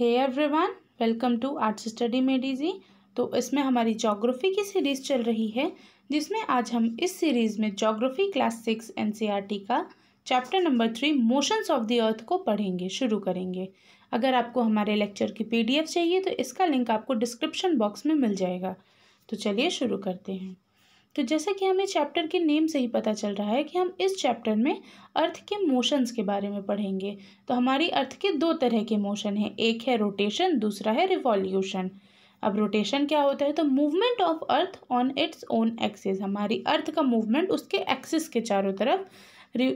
Hey everyone, welcome to arts study made easy. तो इसमें हमारी ज्योग्राफी की सीरीज़ चल रही है, जिसमें आज हम इस सीरीज़ में ज्योग्राफी क्लास 6 एनसीईआरटी का chapter number 3 motions of the अर्थ को पढ़ेंगे, शुरू करेंगे। अगर आपको हमारे लेक्चर की पीडीएफ चाहिए तो इसका लिंक आपको डिस्क्रिप्शन बॉक्स में मिल जाएगा। तो चलिए शुरू करते हैं। तो जैसा कि हमें चैप्टर के नेम से ही पता चल रहा है कि हम इस चैप्टर में अर्थ के मोशंस के बारे में पढ़ेंगे। तो हमारी अर्थ के दो तरह के मोशन हैं, एक है रोटेशन, दूसरा है रिवॉल्यूशन। अब रोटेशन क्या होता है? तो movement of earth on its own axis. हमारी अर्थ का मूवमेंट उसके एक्सिस के चारों तरफ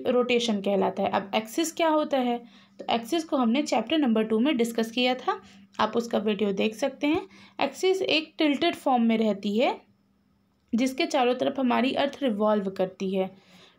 रोटेशन कहलाता है। अब एक्सिस क्या होता है? तो एक्सिस को हमने चैप्टर नंबर 2 में डिस्कस किया था, आप उसका वीडियो देख सकते हैं। एक्सिस एक टिल्टेड फॉर्म में रहती है जिसके चारों तरफ हमारी अर्थ रिवॉल्व करती है,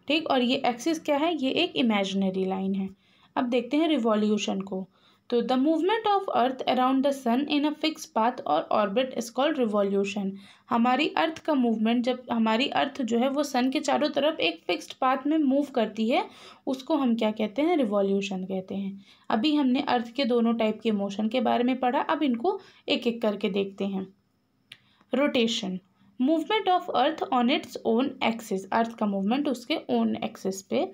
ठीक। और ये एक्सिस क्या है? ये एक इमेजिनरी लाइन है। अब देखते हैं रिवॉल्यूशन को। तो the movement of earth around the sun in a fix path और ऑर्बिट इज कॉल्ड रिवॉल्यूशन। हमारी अर्थ का मूवमेंट, जब हमारी अर्थ जो है वो सन के चारों तरफ एक फिक्स्ड पाथ में मूव करती है, उसको हम क्या कहते हैं? रिवॉल्यूशन कहते हैं। अभी हमने अर्थ के दोनों टाइप के मोशन के बारे में पढ़ा, अब इनको एक एक करके देखते हैं। Rotation, movement of earth on its own axis. Earth का मूवमेंट उसके ओन एक्सिस पे।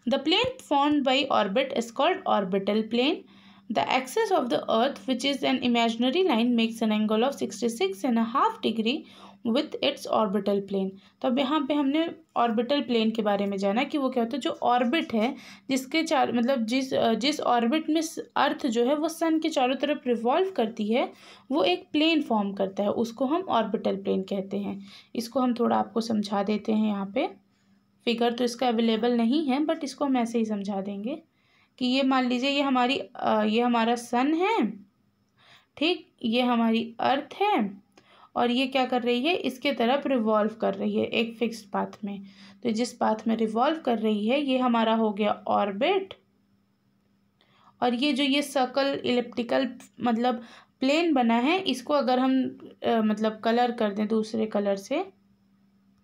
The plane formed by orbit is called orbital plane. The axis of the earth which is an imaginary line makes an angle of 66.5 degree with its orbital plane. तो अब यहाँ पे हमने orbital plane के बारे में जाना कि वो क्या होता है। जो ऑर्बिट है, जिसके चार मतलब जिस ऑर्बिट में अर्थ जो है वो सन के चारों तरफ रिवॉल्व करती है, वो एक प्लेन फॉर्म करता है, उसको हम ऑर्बिटल प्लेन कहते हैं। इसको हम थोड़ा आपको समझा देते हैं। यहाँ पे फिगर तो इसका अवेलेबल नहीं है, बट इसको हम ऐसे ही समझा देंगे कि ये मान लीजिए ये हमारा सन है, ठीक। ये हमारी अर्थ है और ये क्या कर रही है? इसके तरफ रिवॉल्व कर रही है एक फिक्स्ड पाथ में। तो जिस पाथ में रिवॉल्व कर रही है ये हमारा हो गया ऑर्बिट। और ये जो ये सर्कल इलिप्टिकल मतलब प्लेन बना है, इसको अगर हम मतलब कलर कर दें दूसरे कलर से,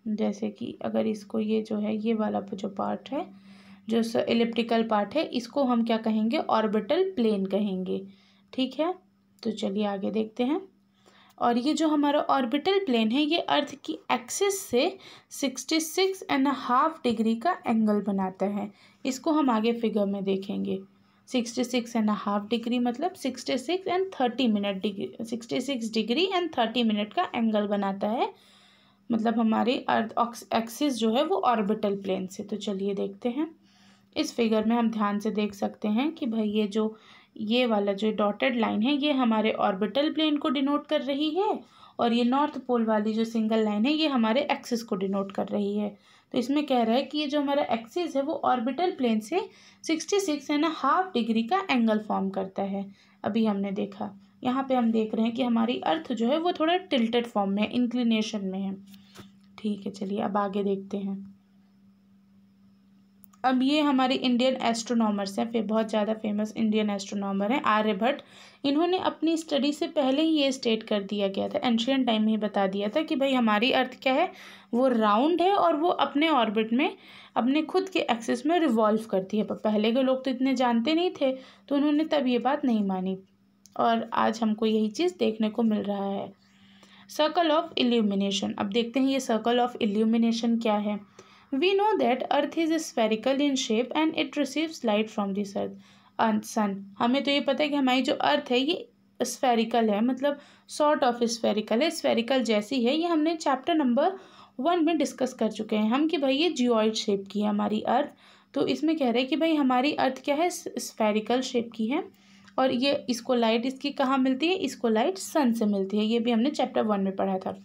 जैसे कि अगर इसको ये जो है ये वाला जो पार्ट है, जो इलिप्टिकल पार्ट है, इसको हम क्या कहेंगे? ऑर्बिटल प्लेन कहेंगे, ठीक है। तो चलिए आगे देखते हैं। और ये जो हमारा ऑर्बिटल प्लेन है, ये अर्थ की एक्सिस से 66.5 डिग्री का एंगल बनाता है। इसको हम आगे फिगर में देखेंगे। 66.5 डिग्री मतलब 66 डिग्री एंड 30 मिनट का एंगल बनाता है, मतलब हमारी अर्थ एक्सिस जो है वो ऑर्बिटल प्लेन से। तो चलिए देखते हैं। इस फिगर में हम ध्यान से देख सकते हैं कि भाई ये वाला जो डॉटेड लाइन है, ये हमारे ऑर्बिटल प्लेन को डिनोट कर रही है, और ये नॉर्थ पोल वाली जो सिंगल लाइन है, ये हमारे एक्सिस को डिनोट कर रही है। तो इसमें कह रहा है कि ये जो हमारा एक्सिस है वो ऑर्बिटल प्लेन से 66.5 डिग्री का एंगल फॉर्म करता है। अभी हमने देखा, यहाँ पे हम देख रहे हैं कि हमारी अर्थ जो है वो थोड़ा टिल्टेड फॉर्म में है, इंक्लिनेशन में है, ठीक है। चलिए अब आगे देखते हैं। अब ये हमारे इंडियन एस्ट्रोनॉमर्स हैं, फिर बहुत ज़्यादा फेमस इंडियन एस्ट्रोनॉमर हैं आर्यभट्ट। इन्होंने अपनी स्टडी से पहले ही ये स्टेट कर दिया गया था, एंशियंट टाइम में ही बता दिया था कि भाई हमारी अर्थ क्या है? वो राउंड है और वो अपने ऑर्बिट में अपने खुद के एक्सिस में रिवॉल्व करती है। पर पहले के लोग तो इतने जानते नहीं थे, तो उन्होंने तब ये बात नहीं मानी, और आज हमको यही चीज़ देखने को मिल रहा है। सर्कल ऑफ इल्यूमिनेशन, अब देखते हैं ये सर्कल ऑफ इल्यूमिनेशन क्या है। We know that Earth is spherical in shape and it receives light from the sun. हमें तो ये पता है कि हमारी जो अर्थ है ये स्फेरिकल है, मतलब सॉर्ट ऑफ स्फेरिकल है, स्फेरिकल जैसी है। ये हमने चैप्टर नंबर 1 में डिस्कस कर चुके हैं हम कि भाई ये जियोइड शेप की है हमारी अर्थ। तो इसमें कह रहे हैं कि भाई हमारी अर्थ क्या है? स्फेरिकल शेप की है, और ये इसको लाइट इसकी कहाँ मिलती है? इसको लाइट सन से मिलती है। ये भी हमने चैप्टर 1 में पढ़ा था।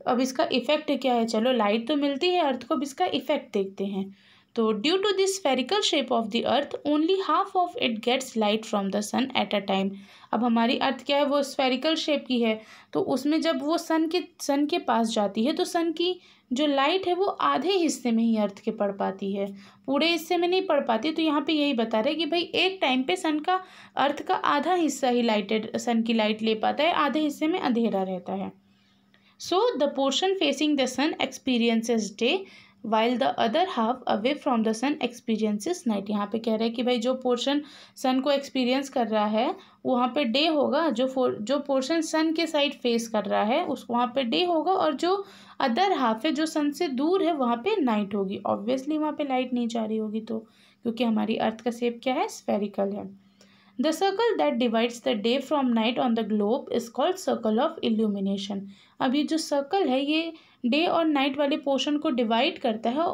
अब इसका इफेक्ट क्या है? चलो लाइट तो मिलती है अर्थ को, अब इसका इफेक्ट देखते हैं। तो due to this spherical shape of the earth only half of it gets light from the sun at a time. अब हमारी अर्थ क्या है? वो स्फेरिकल शेप की है, तो उसमें जब वो सन के पास जाती है तो सन की जो लाइट है वो आधे हिस्से में ही अर्थ के पड़ पाती है, पूरे हिस्से में नहीं पड़ पाती। तो यहाँ पे यही बता रहे कि भाई एक टाइम पे अर्थ का आधा हिस्सा ही सन की लाइट ले पाता है, आधे हिस्से में अंधेरा रहता है। So the portion facing the sun experiences day while the other half away from the sun experiences night. यहाँ पे कह रहा है कि भाई जो पोर्शन सन को एक्सपीरियंस कर रहा है वहाँ पे डे होगा, जो पोर्शन सन के साइड फेस कर रहा है उस वहाँ पे डे होगा, और जो अदर हाफ है जो सन से दूर है वहाँ पे नाइट होगी। ऑब्वियसली वहाँ पे लाइट नहीं जा रही होगी, तो क्योंकि हमारी अर्थ का शेप क्या है, स्फेरिकल है। The circle that divides the day from night on the globe is called circle of illumination. अब ये जो सर्कल है ये डे और नाइट वाले पोर्शन को डिवाइड करता है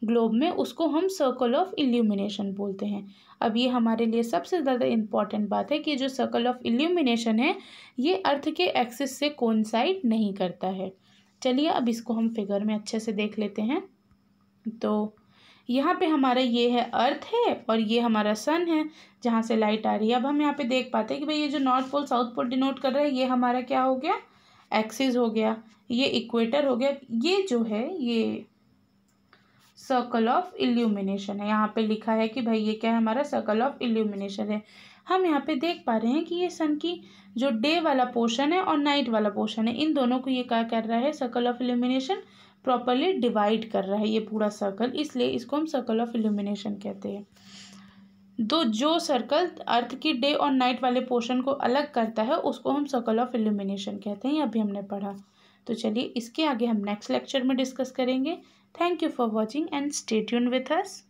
ग्लोब में, उसको हम सर्कल ऑफ इल्यूमिनेशन बोलते हैं। अब ये हमारे लिए सबसे ज़्यादा इम्पॉर्टेंट बात है कि जो सर्कल ऑफ इल्यूमिनेशन है ये अर्थ के एक्सिस से कोइंसाइड नहीं करता है। चलिए अब इसको हम फिगर में अच्छे से देख लेते हैं। तो यहाँ पे हमारा ये है अर्थ है और ये हमारा सन है जहाँ से लाइट आ रही है। अब हम यहाँ पे देख पाते हैं कि भाई ये जो north pole south pole denote कर रहा है ये हमारा क्या हो गया, एक्सिस हो गया, ये इक्वेटर हो गया। ये जो है ये सर्कल ऑफ इल्यूमिनेशन है, यहाँ पे लिखा है कि भाई ये क्या है, हमारा सर्कल ऑफ इल्यूमिनेशन है। हम यहाँ पे देख पा रहे हैं कि ये सन की जो डे वाला पोर्शन है और नाइट वाला पोर्शन है इन दोनों को ये क्या कर रहा है, circle of illumination properly divide कर रहा है ये पूरा सर्कल, इसलिए इसको हम सर्कल ऑफ इल्यूमिनेशन कहते हैं। जो सर्कल अर्थ की डे और नाइट वाले पोर्शन को अलग करता है उसको हम सर्कल ऑफ इल्यूमिनेशन कहते हैं, अभी हमने पढ़ा। तो चलिए इसके आगे हम नेक्स्ट लेक्चर में डिस्कस करेंगे। Thank you for watching and stay tuned with us.